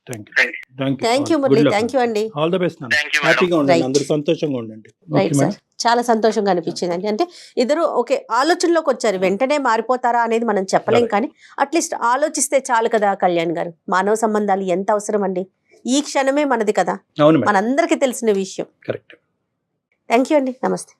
Thank you Murali, thank you అండి. All the best. హ్యాపీగా ఉండండి, అందరూ సంతోషంగా ఉండండి. రైట్ సార్, చాలా సంతోషంగా అనిపించింది అండి. అంటే ఇద్దరు ఓకే ఆలోచనలోకి వచ్చారు. వెంటనే మారిపోతారా అనేది మనం చెప్పలేం, కానీ అట్లీస్ట్ ఆలోచిస్తే చాలు కదా. కళ్యాణ్ గారు, మానవ సంబంధాలు ఎంత అవసరం అండి. ఈ క్షణమే మనది కదా, మనందరికీ తెలిసిన విషయం. కరెక్ట్. థ్యాంక్ యూ అండి, నమస్తే.